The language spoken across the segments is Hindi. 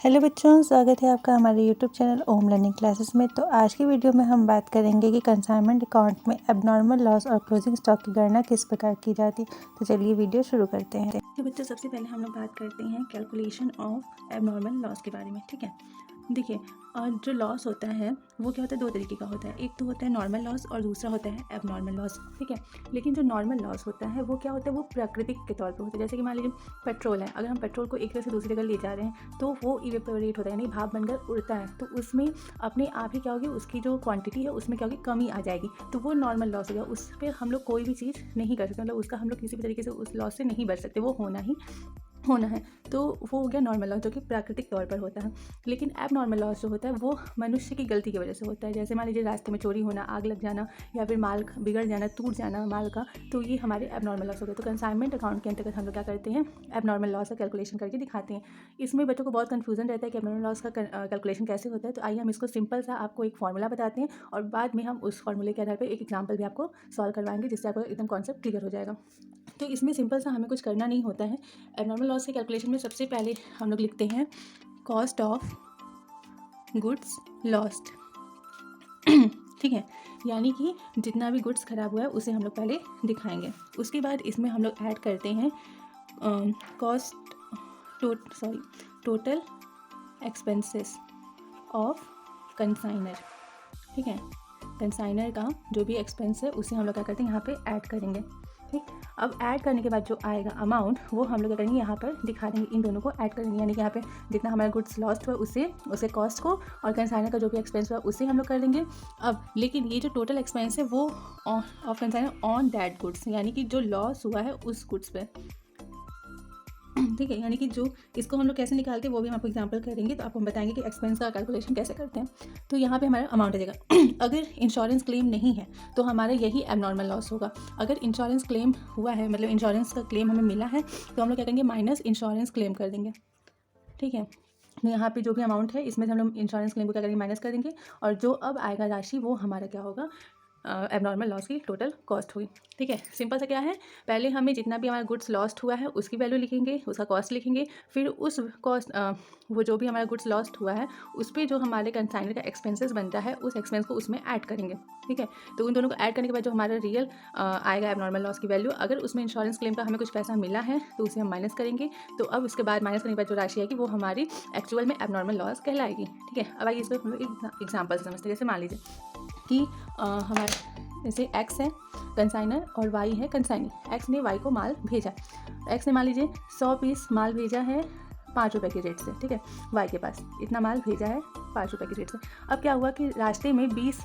हेलो बच्चों, स्वागत है आपका हमारे YouTube channel Om learning classes में। तो आज की वीडियो में हम बात करेंगे कि कंसाइनमेंट अकाउंट में एबनॉर्मल लॉस और क्लोजिंग स्टॉक की गणना किस प्रकार की जाती है। तो चलिए वीडियो शुरू करते हैं। तो बच्चों, सबसे पहले हम लोग बात करते हैं कैलकुलेशन ऑफ एबनॉर्मल लॉस के बारे में। ठीक है, देखिए, और जो लॉस होता है वो क्या होता है, दो तरीके का होता है। एक तो होता है नॉर्मल लॉस और दूसरा होता है एबनॉर्मल लॉस। ठीक है, लेकिन जो नॉर्मल लॉस होता है वो क्या होता है, वो प्राकृतिक के तौर पे होता है। जैसे कि मान लीजिए पेट्रोल है, अगर हम पेट्रोल को एक जगह से दूसरी जगह ले जा रहे हैं तो वो इवेपोरेट होता है, यानी भाप बनकर उड़ता है। तो उसमें अपने आप ही क्या होगी, उसकी जो क्वांटिटी है उसमें क्या होगी, कमी आ जाएगी। तो वो नॉर्मल लॉस हो गया। उस पर हम लोग कोई भी चीज़ नहीं कर सकते, मतलब उसका हम लोग किसी भी तरीके से उस लॉस से नहीं बच सकते, वो होना है। तो वो हो गया नॉर्मल लॉस, जो कि प्राकृतिक तौर पर होता है। लेकिन एब नॉर्मल लॉस जो होता है वो मनुष्य की गलती की वजह से होता है। जैसे मान लीजिए रास्ते में चोरी होना, आग लग जाना, या फिर माल बिगड़ जाना, टूट जाना माल का, तो ये हमारे एब नॉर्मल लॉस हो गए। तो कंसाइनमेंट अकाउंट के अंतर्गत हम लोग क्या करते हैं, एब नॉर्मल लॉस का कैलकुलेशन करके दिखाते हैं। इसमें बच्चों को बहुत कन्फ्यूजन रहता है कि एब नॉर्मल लॉस का कैलकुलेशन कैसे होता है। तो आइए हम इसको सिंपल सा आपको एक फॉर्मूला बताते हैं, और बाद में हम उस फॉर्मूले के आधार पर एक एग्जाम्पल भी आपको सॉल्व करवाएंगे, जिससे आपको एकदम कॉन्सेप्ट क्लियर हो जाएगा। तो इसमें सिंपल सा हमें कुछ करना नहीं होता है। एबनॉर्मल लॉस के कैलकुलेशन में सबसे पहले हम लोग लिखते हैं कॉस्ट ऑफ गुड्स लॉस्ट। ठीक है, यानी कि जितना भी गुड्स खराब हुआ है उसे हम लोग पहले दिखाएंगे। उसके बाद इसमें हम लोग ऐड करते हैं टोटल एक्सपेंसेस ऑफ कंसाइनर। ठीक है, कंसाइनर का जो भी एक्सपेंस है उसे हम लोग क्या करते हैं, यहाँ पे ऐड करेंगे। ठीक, अब ऐड करने के बाद जो आएगा अमाउंट वो हम लोग क्या करेंगे, यहाँ पर दिखा देंगे, इन दोनों को ऐड करेंगे। यानी कि यहाँ पे जितना हमारा गुड्स लॉस्ट हुआ उससे कॉस्ट को, और कंसाइनर का जो भी एक्सपेंस हुआ उसे हम लोग कर देंगे। अब लेकिन ये जो टोटल एक्सपेंस है वो off consignor on that goods, यानी कि जो लॉस हुआ है उस गुड्स पे। ठीक है, यानी कि जो इसको हम लोग कैसे निकालते हैं वो भी हम आपको एग्जांपल करेंगे। तो आपको हम बताएंगे कि एक्सपेंस का कैलकुलेशन कैसे करते हैं। तो यहाँ पे हमारा अमाउंट आ जाएगा। अगर इंश्योरेंस क्लेम नहीं है तो हमारा यही एबनॉर्मल लॉस होगा। अगर इंश्योरेंस क्लेम हुआ है, मतलब इंश्योरेंस का क्लेम हमें मिला है, तो हम लोग क्या करेंगे, माइनस इंश्योरेंस क्लेम कर देंगे। ठीक है, तो यहाँ पे जो भी अमाउंट है इसमें से हम लोग इंश्योरेंस क्लेम को क्या करेंगे, माइनस कर देंगे, और जो अब आएगा राशि वो हमारा क्या होगा, एबनॉर्मल लॉस की टोटल कॉस्ट हुई। ठीक है, सिंपल सा क्या है, पहले हमें जितना भी हमारा गुड्स लॉस्ट हुआ है उसकी वैल्यू लिखेंगे, उसका कॉस्ट लिखेंगे, फिर उस कॉस्ट वो जो भी हमारा गुड्स लॉस्ट हुआ है उस पर जो हमारे कंसाइनर का एक्सपेंसेस बनता है उस एक्सपेंस को उसमें ऐड करेंगे। ठीक है, तो उन दोनों को ऐड करने के बाद जो हमारा रियल आएगा एबनॉर्मल लॉस की वैल्यू, अगर उसमें इंश्योरेंस क्लेम का हमें कुछ पैसा मिला है तो उसे हम माइनस करेंगे। तो अब उसके बाद माइनस करने के बाद जो राशि आएगी वो हमारी एक्चुअल में एबनॉर्मल लॉस कहलाएगी। ठीक है, अब आइए इसको हम लोग एक एग्जाम्पल से समझते हैं। जैसे मान लीजिए कि हमारे जैसे एक्स है कंसाइनर और वाई है कंसाइनर। एक्स ने वाई को माल भेजा, एक्स ने मान लीजिए 100 पीस माल भेजा है 5 रुपये के रेट से। ठीक है, वाई के पास इतना माल भेजा है 5 रुपये के रेट से। अब क्या हुआ कि रास्ते में 20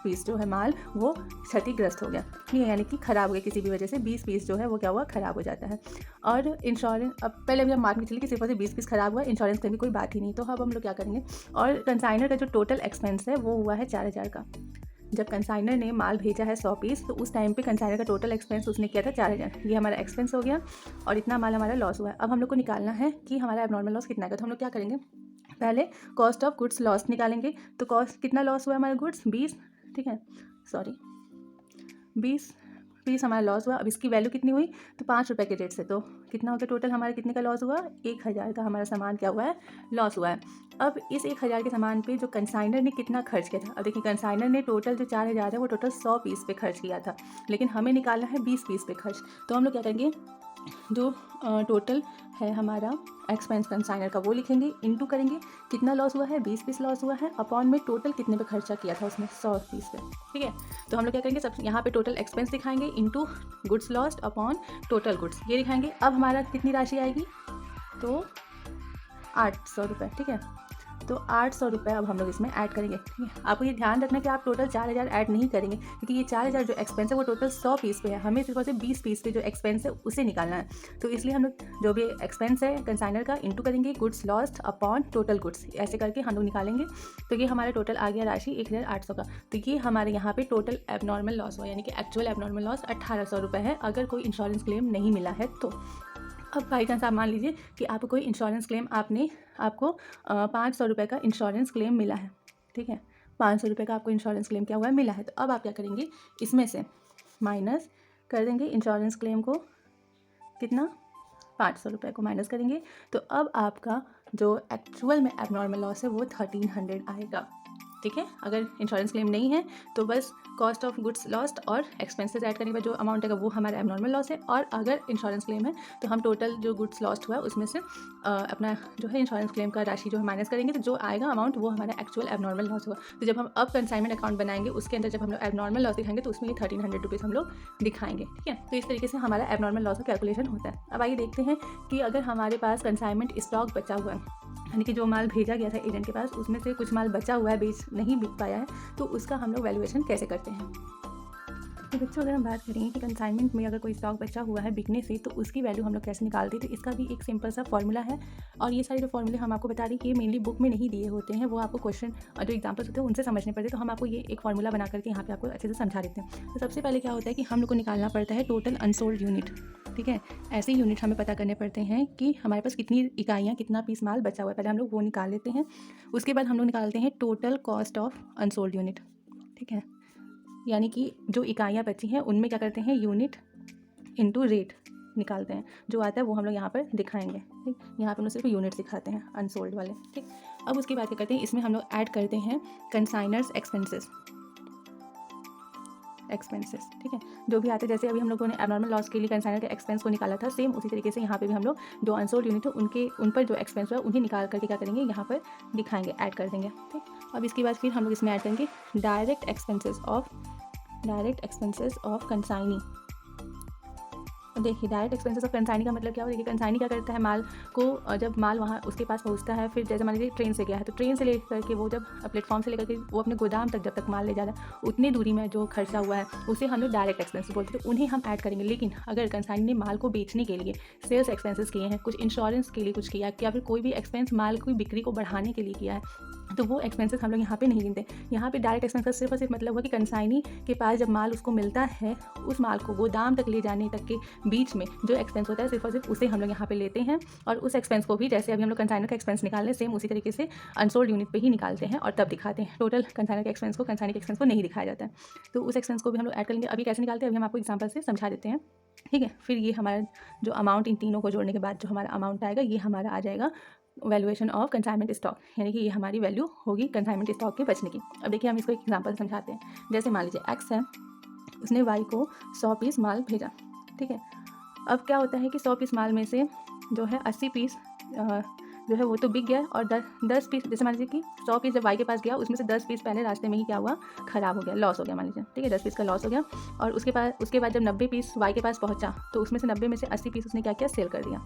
पीस जो है माल वो क्षतिग्रस्त हो गया। ठीक है, यानी कि ख़राब हो गया किसी भी वजह से, 20 पीस जो है वो क्या हुआ, ख़राब हो जाता है। और इंश्योरेंस, अब पहले अभी हम मान के चलिए कि सिर्फ और सिर्फ 20 पीस ख़राब हुआ, इंश्योरेंस की भी कोई बात ही नहीं। तो अब हम लोग क्या करेंगे, और कंसाइनर का जो टोटल एक्सपेंस है वो हुआ है 4000 का। जब कंसाइनर ने माल भेजा है 100 पीस, तो उस टाइम पे कंसाइनर का टोटल एक्सपेंस उसने किया था 4000। ये हमारा एक्सपेंस हो गया और इतना माल हमारा लॉस हुआ है। अब हम लोग को निकालना है कि हमारा एबनॉर्मल लॉस कितना है। तो हम लोग क्या करेंगे, पहले कॉस्ट ऑफ गुड्स लॉस निकालेंगे। तो कॉस्ट कितना लॉस हुआ हमारा गुड्स 20, ठीक है, सॉरी 20 पीस हमारा लॉस हुआ। अब इसकी वैल्यू कितनी हुई, तो 5 रुपये के रेट से। तो कितना हो गया टोटल हमारा, कितने का लॉस हुआ, 1000 का हमारा सामान क्या हुआ है, लॉस हुआ है। अब इस 1000 के सामान पे जो कंसाइनर ने कितना खर्च किया था, अब देखिए कंसाइनर ने टोटल जो 4000 है वो टोटल 100 पीस पे खर्च किया था, लेकिन हमें निकालना है 20 पीस पे खर्च। तो हम लोग क्या करेंगे, जो टोटल है हमारा एक्सपेंस कंसाइनर का वो लिखेंगे, इनटू करेंगे कितना लॉस हुआ है, 20 पीस लॉस हुआ है, अपॉन में टोटल कितने पे खर्चा किया था उसने, 100 पीस पे। ठीक है, तो हम लोग क्या करेंगे, सब यहाँ पे टोटल एक्सपेंस दिखाएंगे, into goods lost upon total goods, ये दिखाएंगे। अब हमारा कितनी राशि आएगी, तो 800 रुपये। ठीक है, तो 800 रुपये अब हम लोग इसमें ऐड करेंगे। ठीक है, आपको ये ध्यान रखना कि आप टोटल 4000 ऐड नहीं करेंगे, क्योंकि ये 4000 जो एक्सपेंस है वो टोटल 100 पीस पे है, हमें सिर्फ और सिर्फ 20 पीस पे जो एक्सपेंस है उसे निकालना है। तो इसलिए हम लोग जो भी एक्सपेंस है कंसाइनर का इंटू करेंगे goods lost upon total goods, ऐसे करके हम लोग निकालेंगे। तो ये हमारा टोटल आ गया राशि 1800 का। तो ये हमारे यहाँ पे टोटल एबनॉर्मल लॉस हुआ, यानी कि एक्चुअल एबनॉर्मल लॉस 1800 रुपये है, अगर कोई इंश्योरेंस क्लेम नहीं मिला है तो। अब बाई चांस आप मान लीजिए कि आपको कोई इंश्योरेंस क्लेम आपको 500 रुपये का इंश्योरेंस क्लेम मिला है। ठीक है, 500 रुपये का आपको इंश्योरेंस क्लेम क्या हुआ है, मिला है। तो अब आप क्या करेंगे, इसमें से माइनस कर देंगे इंश्योरेंस क्लेम को, कितना, 500 रुपये को माइनस करेंगे। तो अब आपका जो एक्चुअल में एबनॉर्मल लॉस है वो 1300 आएगा। ठीक है, अगर इंश्योरेंस क्लेम नहीं है तो बस कॉस्ट ऑफ गुड्स लॉस्ट और एक्सपेंसेस ऐड करने के बाद जो अमाउंट आएगा वो हमारा एबनॉर्मल लॉस है। और अगर इंश्योरेंस क्लेम है तो हम टोटल जो गुड्स लॉस्ट हुआ है उसमें से अपना जो है इंश्योरेंस क्लेम का राशि जो है माइनस करेंगे, तो जो आएगा अमाउंट वो हमारा एक्चुअल एबनॉर्मल लॉस होगा। तो जब हम अब कंसाइनमेंट अकाउंट बनाएंगे उसके अंदर जब हम लोग एबनॉर्मल लॉस दिखाएंगे तो उसमें 1300 रुपीज़ हम लोग दिखाएंगे। ठीक है, तो इस तरीके से हमारा एबनॉर्मल लॉस का कैलकुलेशन होता है। अब आइए देखते हैं कि अगर हमारे पास कंसाइनमेंट स्टॉक बचा हुआ है, यानी कि जो माल भेजा गया था एजेंट के पास उसमें से कुछ माल बचा हुआ है, बेच नहीं बिक पाया है, तो उसका हम लोग वैल्यूएशन कैसे करते हैं। तो बच्चों अगर हम बात करें कि कंसाइनमेंट में अगर कोई स्टॉक बचा हुआ है बिकने से तो उसकी वैल्यू हम लोग कैसे निकालते हैं, तो इसका भी एक सिंपल सा फॉर्मूला है। और ये सारे जो फॉर्मूले हम आपको बता रहे हैं कि ये मेनली बुक में नहीं दिए होते हैं, वो आपको क्वेश्चन और जो एग्जाम्पल्स होते हैं उनसे समझने पड़ते हैं। तो हम आपको ये एक फॉर्मूला बना करके यहाँ पे आपको अच्छे से समझा देते हैं। तो सबसे पहले क्या होता है कि हम लोग को निकालना पड़ता है टोटल अनसोल्ड यूनिट। ठीक है, ऐसे यूनिट हमें पता करने पड़ते हैं कि हमारे पास कितनी इकाइयाँ, कितना पीस माल बचा हुआ है, पहले हम लोग वो निकाल लेते हैं। उसके बाद हम लोग निकालते हैं total cost of unsold unit. ठीक है, यानी कि जो इकाइयाँ बची हैं उनमें क्या करते हैं, यूनिट इनटू रेट निकालते हैं, जो आता है वो हम लोग यहाँ पर दिखाएंगे। ठीक, यहाँ पर हम लोग सिर्फ यूनिट दिखाते हैं अनसोल्ड वाले। ठीक, अब उसके बाद क्या करते हैं, इसमें हम लोग ऐड करते हैं कंसाइनर्स एक्सपेंसेस। ठीक है, जो भी आते हैं, जैसे अभी हम लोगों ने एबनॉर्मल लॉस के लिए कंसाइनर के एक्सपेंस को निकाला था, सेम उसी तरीके से यहाँ पे भी हम लोग जो अनसोल्ड यूनिट है उन पर जो एक्सपेंस हुआ उन्हें निकाल करके क्या करेंगे, यहाँ पर दिखाएंगे, ऐड कर देंगे। ठीक, अब इसके बाद फिर हम लोग इसमें ऐड करेंगे डायरेक्ट एक्सपेंसेस ऑफ कंसाइनी। देखिए, डायरेक्ट एक्सपेंसेस ऑफ कंसाइनी का मतलब क्या हो, देखिए कंसाइनी क्या करता है, माल को जब माल वहाँ उसके पास पहुँचता है, फिर जैसे मान लीजिए ट्रेन से गया है तो ट्रेन से लेकर के वो जब प्लेटफॉर्म से लेकर के वो अपने गोदाम तक जब तक माल ले जा रहा है उतनी दूरी में जो खर्चा हुआ है उसे हम लोग डायरेक्ट एक्सपेंसेस बोलते हैं, तो उन्हें हम ऐड करेंगे। लेकिन अगर कंसाइनी ने माल को बेचने के लिए सेल्स एक्सपेंसेस किए हैं, कुछ इंश्योरेंस के लिए कुछ किया या फिर कोई भी एक्सपेंस माल की बिक्री को बढ़ाने के लिए किया है, तो वो एक्सपेंसेस हम लोग यहाँ पे नहीं गिनते। यहाँ पे डायरेक्ट एक्सपेंस का सिर्फ और सिर्फ मतलब हुआ कि कंसाइनी के पास जब माल उसको मिलता है, उस माल को गोदाम तक ले जाने तक के बीच में जो एक्सपेंस होता है सिर्फ और सिर्फ उसे हम लोग यहाँ पे लेते हैं। और उस एक्सपेंस को भी जैसे अभी हम लोग कंसाइनर का एक्सपेंस निकाल रहे हैं, सेम उसी तरीके से अनसोल्ड यूनिट पे ही निकालते हैं और तब दिखाते हैं। टोटल कंसाइनर के एक्सपेंस को कंसाइनी के एक्सपेंस को नहीं दिखाया जाता है, तो उस एक्सपेंस को भी हम लोग ऐड करेंगे। अभी कैसे निकालते हैं अभी हम आपको एग्जाम्पल से समझा देते हैं। ठीक है, फिर ये हमारा जो अमाउंट, इन तीनों को जोड़ने के बाद जो हमारा अमाउंट आएगा ये हमारा आ जाएगा वैल्यूएशन ऑफ कंसाइनमेंट स्टॉक, यानी कि ये हमारी वैल्यू होगी कंसाइनमेंट स्टॉक के बचने की। अब देखिए हम इसको एक एग्जांपल समझाते हैं। जैसे मान लीजिए एक्स है, उसने वाई को 100 पीस माल भेजा। ठीक है, अब क्या होता है कि 100 पीस माल में से जो है 80 पीस जो है वो तो बिक गया और 10 पीस, जैसे मान लीजिए कि 100 पीस जब वाई के पास गया उसमें से 10 पीस पहले रास्ते में ही क्या हुआ, ख़राब हो गया, लॉस हो गया मान लीजिए। ठीक है, 10 पीस का लॉस हो गया और उसके बाद जब 90 पीस वाई के पास पहुंचा तो उसमें से 90 में से 80 पीस उसने क्या किया, सेल कर दिया।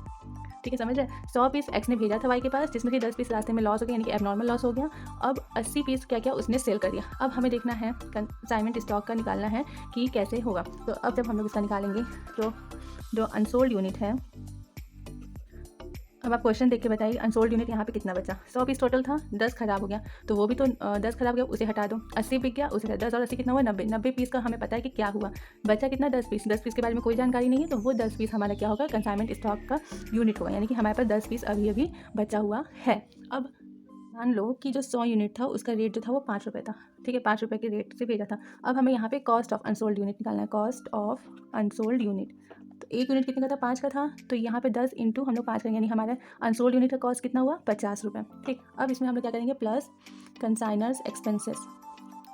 ठीक है, समझ रहे, 100 पीस एक्स ने भेजा था वाई के पास, जिसमें से 10 पीस रास्ते में लॉस हो गया, यानी कि एबनॉर्मल लॉस हो गया। अब 80 पीस क्या किया, उसने सेल कर दिया। अब हमें देखना है कंसाइनमेंट स्टॉक का निकालना है कि कैसे होगा। तो अब जब हम लोग इसका निकालेंगे तो जो अनसोल्ड यूनिट है, अब आप क्वेश्चन देख के बताइए अनसोल्ड यूनिट यहाँ पे कितना बचा। 100 पीस टोटल था, 10 खराब हो गया, तो वो भी तो 10 खराब गया, उसे हटा दो। 80 बिक गया, उसे 10 और 80 कितना हुआ, 90 पीस का हमें पता है कि क्या हुआ, बचा कितना, 10 पीस के बारे में कोई जानकारी नहीं है, तो वो 10 पीस हमारा क्या होगा, कंसाइनमेंट स्टॉक का यूनिट होगा, यानी कि हमारे पास 10 पीस अभी बचा हुआ है। अब मान लो कि जो 100 यूनिट था उसका रेट जो था वो 5 रुपये था। ठीक है, 5 रुपये के रेट से भेजा था। अब हमें यहाँ पे कॉस्ट ऑफ अनसोल्ड यूनिट निकालना है, कॉस्ट ऑफ अनसोल्ड यूनिट। तो एक यूनिट कितने का था, 5 का था, तो यहाँ पे 10 इंटू हम लोग 5 करेंगे, यानी हमारा अनसोल्ड यूनिट का कॉस्ट कितना हुआ, 50 रुपये। ठीक, अब इसमें हम लोग क्या करेंगे, प्लस कंसाइनर्स एक्सपेंसेस।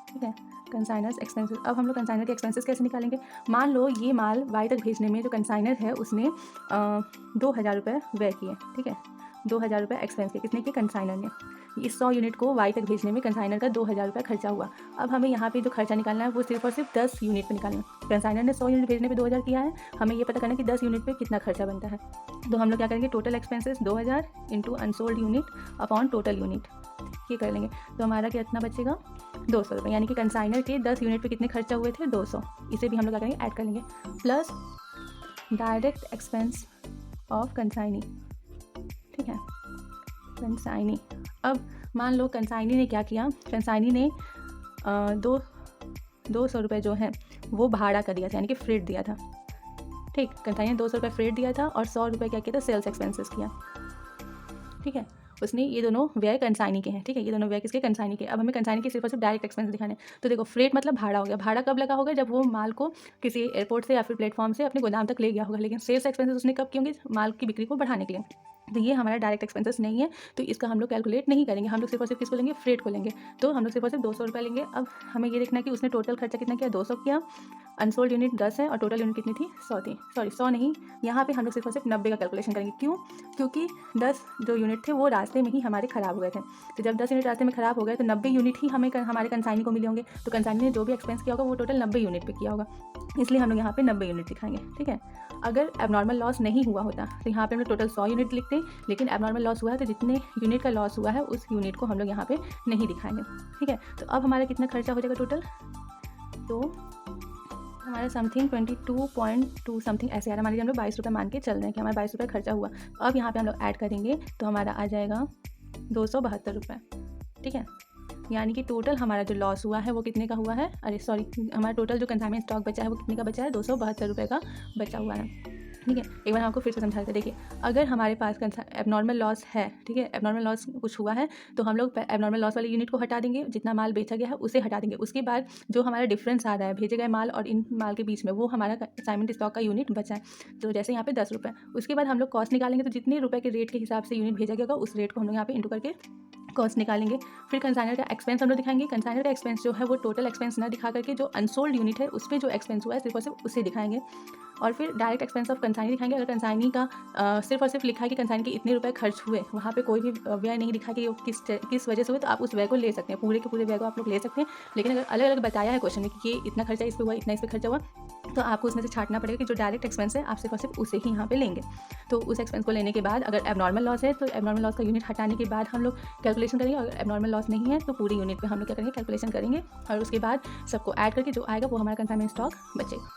ठीक है, कंसाइनर्स एक्सपेंसेस। अब हम लोग कंसाइनर के एक्सपेंसेस कैसे निकालेंगे, मान लो ये माल वाई तक भेजने में जो कंसाइनर है उसने 2000 रुपये व्यय किए। ठीक है, 2000 रुपये एक्सपेंस के, कितने के, कंसाइनर ने। इस 100 यूनिट को वाई तक भेजने में कंसाइनर का 2000 रुपये खर्चा हुआ। अब हमें यहाँ पे जो खर्चा निकालना है वो सिर्फ और सिर्फ 10 यूनिट पे निकालना है। कंसाइनर ने 100 यूनिट भेजने पे 2000 किया है, हमें ये पता करना है कि 10 यूनिट पे कितना खर्चा बनता है। तो हम लोग क्या करेंगे, total expenses 2000 into unsold unit upon total unit, ये कर लेंगे। तो हमारा कितना बचेगा, 200 रुपये, यानी कि कंसाइनर के 10 यूनिट पे कितने खर्चा हुए थे, 200। इसे भी हम लोग क्या करेंगे, ऐड कर लेंगे, plus direct expense of consignee. ठीक है, कंसाइनी। अब मान लो कंसाइनी ने क्या किया, कंसाइनी ने 200 रुपये जो है वो भाड़ा का दिया था, यानी कि फ्रेट दिया था। ठीक, कंसाइनी ने 200 रुपये फ्रेट दिया था और 100 रुपये क्या किया था, सेल्स एक्सपेंसेस किया। ठीक है, उसने ये दोनों व्यय कंसाइनी के हैं। ठीक है, ये दोनों व्यय किसके, कंसाइनी के। अब हमें कंसाइनी के सिर्फ और सिर्फ डायरेक्ट एक्सपेंस दिखाने। तो देखो, फ्रेट मतलब भाड़ा हो गया, भाड़ा कब लगा होगा, जब वो माल को किसी एयरपोर्ट से या फिर प्लेटफॉर्म से अपने गोदाम तक ले गया होगा। लेकिन सेल्स एक्सपेंसेस उसने कब किए होंगे, माल की बिक्री को बढ़ाने के लिए। तो ये हमारा डायरेक्ट एक्सपेंसेस नहीं है, तो इसका हम लोग कैलकुलेट नहीं करेंगे। हम लोग सिर्फ और सिर्फ किसको लेंगे, फ्रेट को लेंगे। तो हम लोग सिर्फ और सिर्फ 200 रुपये लेंगे। अब हमें ये देखना है कि उसने टोटल खर्चा कितना किया, 200 किया, अनसोल्ड यूनिट 10 है और टोटल यूनिट कितनी थी, 100 थी। सॉरी 100 नहीं, यहाँ पे हम लोग सिर्फ और सिर्फ 90 का कैलकुलेशन करेंगे। क्यों? क्योंकि 10 जो यूनिट थे वो रास्ते में ही हमारे ख़राब हो गए थे। तो जब 10 यूनिट रास्ते में ख़राब हो गए तो 90 यूनिट ही हमें हमारे कंसाइनी को मिले होंगे। तो कंसाइनी ने जो भी एक्सपेंस किया होगा वो टोटल 90 यूनिट पे किया होगा, इसलिए हम लोग यहाँ पे 90 यूनिट दिखाएंगे। ठीक है। अगर एबनॉर्मल लॉस नहीं हुआ होता तो यहाँ पे हम लोग टोटल 100 यूनिट लिखते हैं, लेकिन एबनॉर्मल लॉस हुआ है तो जितने यूनिट का लॉस हुआ है उस यूनिट को हम लोग यहाँ पे नहीं दिखाएंगे। ठीक है। तो अब हमारा कितना खर्चा हो जाएगा टोटल, तो हमारा समथिंग 22.2 समथिंग ऐसे आ रहा है। मान लीजिए हम लोग 22 रुपये मान के चल रहे हैं कि हमारा 22 रुपये खर्चा हुआ। अब यहाँ पे हम लोग ऐड करेंगे तो हमारा आ जाएगा 272 रुपये। ठीक है। यानी कि टोटल हमारा जो लॉस हुआ है वो कितने का हुआ है, अरे सॉरी, हमारा टोटल जो कंसाइनमेंट स्टॉक बचा है वो कितने का बचा है, 272 रुपये का बचा हुआ है। ठीक है। एक बार आपको फिर से समझा देते हैं। देखिए, अगर हमारे पास एबनॉर्मल लॉस है, ठीक है, एबनॉर्मल लॉस कुछ हुआ है तो हम लोग एबनॉर्मल लॉस वाले यूनिट को हटा देंगे, जितना माल बेचा गया है उसे हटा देंगे। उसके बाद जो हमारा डिफरेंस आ रहा है भेजे गए माल और इन माल के बीच में, वो हमारा कंसाइनमेंट स्टॉक का यूनिट बचा है। तो जैसे यहाँ पे 10 रुपये, उसके बाद हम लोग कॉस्ट निकालेंगे, तो जितने रुपये के रेट के हिसाब से यूनिट भेजा गया होगा उस रेट को हम लोग यहाँ पे इंटू करके कॉस्ट निकालेंगे। फिर कंसाइनर का एक्सपेंस हम लोग दिखाएंगे। कंसाइनर का एक्सपेंस जो है वो टोटल एक्सपेंस ना दिखा करके जो अनसोल्ड यूनिट है उस पर जो एक्सपेंस हुआ है सिर्फ और सिर्फ उसे दिखाएंगे। और फिर डायरेक्ट एक्सपेंस ऑफ कंसाइनी दिखाएंगे। अगर कंसाइनी का सिर्फ और सिर्फ लिखा है कि कंसाइनी के इतने रुपए खर्च हुए, वहाँ पे कोई भी व्यय नहीं दिखा कि वो किस वजह से हुए, तो आप उस व्यय को ले सकते हैं, पूरे के पूरे व्यय को आप लोग ले सकते हैं। लेकिन अगर अलग अलग बताया है क्वेश्चन में कि ये इतना खर्चा इस पर हुआ, इतना इस पर खर्चा हुआ, तो आपको उसमें से छांटना पड़ेगा कि जो डायरेक्ट एक्सपेंस है आप सिर्फ और सिर्फ उसे ही यहाँ पे लेंगे। तो उस एक्सपेंस को लेने के बाद अगर एबनॉर्मल लॉस है तो एबनॉर्मल लॉस का यूनिट हटाने के बाद हम लोग कैलकुलेशन करेंगे। अगर एबनॉर्मल लॉस नहीं है तो पूरी यूनिट पे हम लोग क्या करेंगे, कैलकुलेशन करेंगे, और उसके बाद सबको ऐड करके जो आएगा वो हमारा कंसाइनमेंट स्टॉक बचेगा।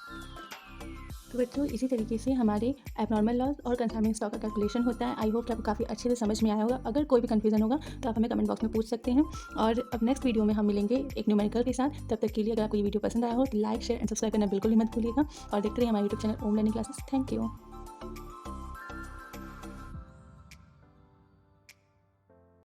तो बच्चों, इसी तरीके से हमारे एबनॉर्मल लॉस और कंसाइनमेंट स्टॉक का कैलकुलेशन होता है। आई होप कि आपको काफ़ी अच्छे से समझ में आया होगा। अगर कोई भी कन्फ्यूजन होगा तो आप हमें कमेंट बॉक्स में पूछ सकते हैं। और अब नेक्स्ट वीडियो में हम मिलेंगे एक न्यूमेरिकल के साथ। तब तक के लिए अगर आपको ये वीडियो पसंद आया हो तो लाइक, शेयर एंड सब्सक्राइब करना बिल्कुल ही मत भूलिएगा। और देखते रहिए हमारे YouTube channel Om learning classes. Thank you.